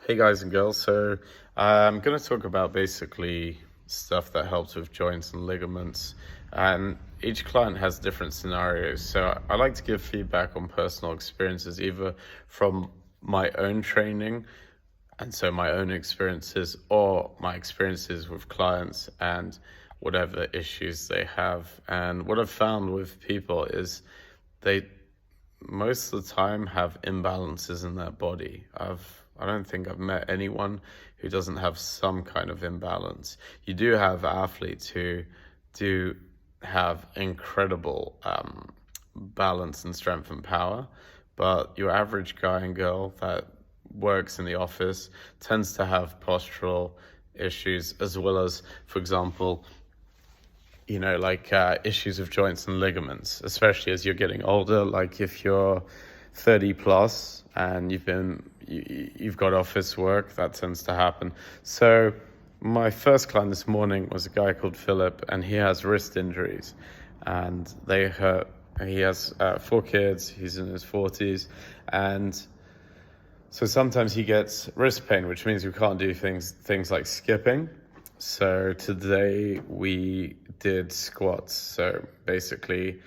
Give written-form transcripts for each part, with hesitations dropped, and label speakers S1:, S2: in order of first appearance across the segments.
S1: Hey guys and girls, so I'm going to talk about basically stuff that helps with joints and ligaments, and each client has different scenarios. So I like to give feedback on personal experiences, either from my own training, and so my own experiences, or my experiences with clients and whatever issues they have. And what I've found with people is they most of the time have imbalances in their body. I don't think I've met anyone who doesn't have some kind of imbalance. You do have athletes who do have incredible balance and strength and power, but your average guy and girl that works in the office tends to have postural issues, as well as, for example, issues of joints and ligaments, especially as you're getting older. Like if you're 30 plus and you've got office work, that tends to happen. So my first client this morning was a guy called Philip, and he has wrist injuries, and they hurt. He has 4 kids. He's in his 40s, and so sometimes he gets wrist pain, which means we can't do things like skipping. So today we did squats. So basically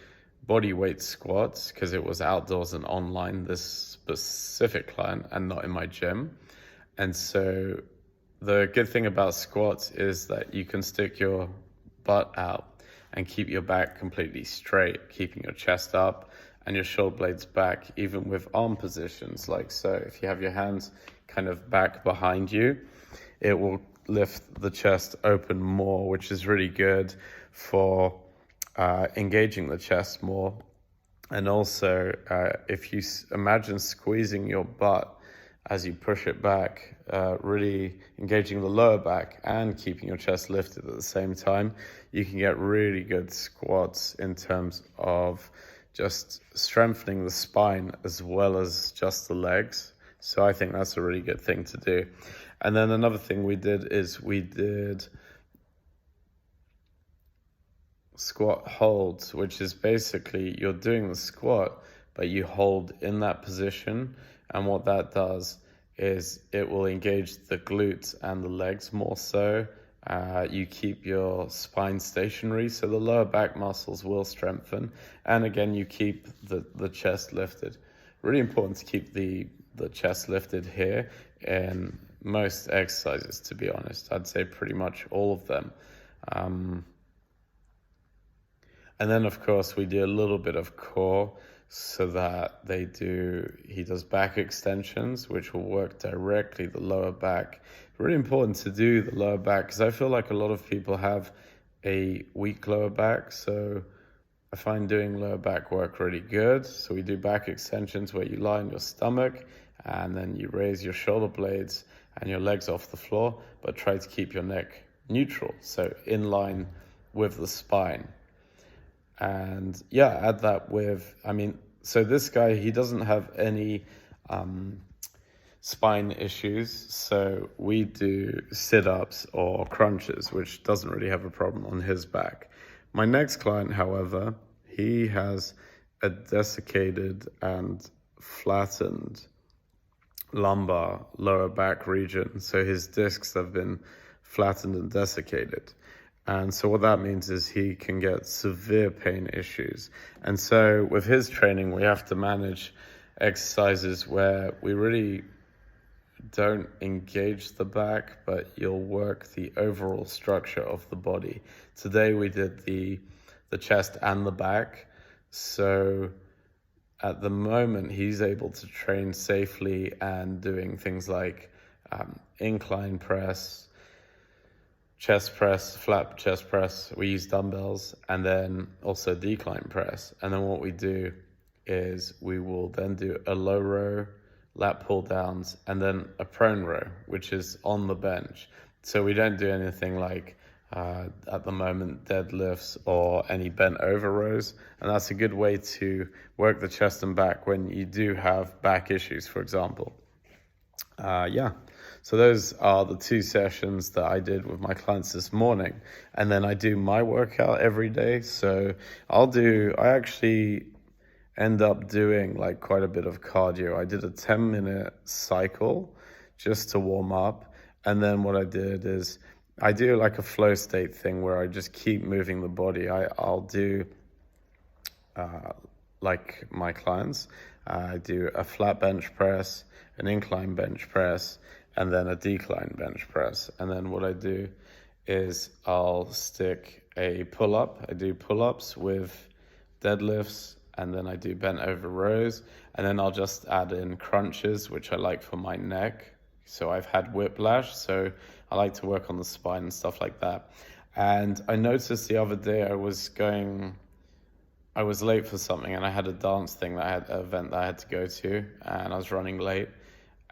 S1: body weight squats, because it was outdoors and online, this specific client, and not in my gym. And so the good thing about squats is that you can stick your butt out and keep your back completely straight, keeping your chest up and your shoulder blades back, even with arm positions like so. If you have your hands kind of back behind you, it will lift the chest open more, which is really good for engaging the chest more. And also, if you imagine squeezing your butt as you push it back, really engaging the lower back and keeping your chest lifted at the same time, you can get really good squats in terms of just strengthening the spine as well as just the legs. So I think that's a really good thing to do. And then another thing we did is we did squat holds, which is basically you're doing the squat, but you hold in that position. And what that does is it will engage the glutes and the legs more so. You keep your spine stationary, so the lower back muscles will strengthen. And again, you keep the chest lifted. Really important to keep the chest lifted here in most exercises, to be honest. I'd say pretty much all of them. And then, of course, we do a little bit of core, so that he does back extensions, which will work directly the lower back. Really important to do the lower back, because I feel like a lot of people have a weak lower back. So I find doing lower back work really good. So we do back extensions where you lie on your stomach and then you raise your shoulder blades and your legs off the floor, but try to keep your neck neutral, so in line with the spine. And yeah, add that with, so this guy, he doesn't have any spine issues. So we do sit-ups or crunches, which doesn't really have a problem on his back. My next client, however, he has a desiccated and flattened lumbar lower back region. So his discs have been flattened and desiccated. And so what that means is he can get severe pain issues. And so with his training, we have to manage exercises where we really don't engage the back, but you'll work the overall structure of the body. Today we did the chest and the back. So at the moment, he's able to train safely and doing things like incline press, chest press, flat chest press. We use dumbbells, and then also decline press. And then what we do is we will then do a low row, lat pull downs, and then a prone row, which is on the bench. So we don't do anything like at the moment deadlifts or any bent over rows. And that's a good way to work the chest and back when you do have back issues, for example. So those are the 2 sessions that I did with my clients this morning. And then I do my workout every day. So I actually end up doing like quite a bit of cardio. I did a 10-minute cycle just to warm up. And then what I did is I do like a flow state thing where I just keep moving the body. I'll do like my clients, I do a flat bench press, an incline bench press, and then a decline bench press. And then what I do is I'll stick a pull-up. I do pull-ups with deadlifts, and then I do bent over rows, and then I'll just add in crunches, which I like for my neck. So I've had whiplash, so I like to work on the spine and stuff like that. And I noticed the other day I was late for something, and I had a dance thing an event that I had to go to, and I was running late.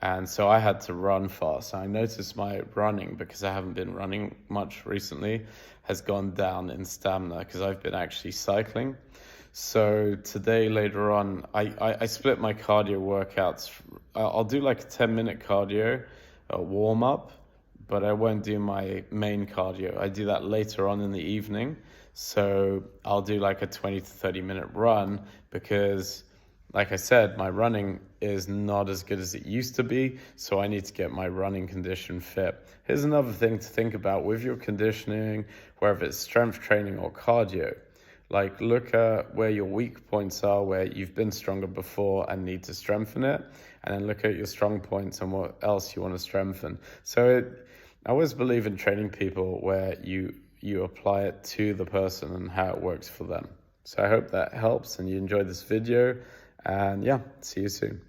S1: And so I had to run fast. I noticed my running, because I haven't been running much recently, has gone down in stamina because I've been actually cycling. So today, later on, I split my cardio workouts. I'll do like a 10-minute cardio, a warm-up, but I won't do my main cardio. I do that later on in the evening. So I'll do like a 20 to 30-minute run because, like I said, my running is not as good as it used to be, so I need to get my running condition fit. Here's another thing to think about with your conditioning, whether it's strength training or cardio. Like, look at where your weak points are, where you've been stronger before and need to strengthen it, and then look at your strong points and what else you want to strengthen. So I always believe in training people where you apply it to the person and how it works for them. So I hope that helps and you enjoyed this video. And yeah, see you soon.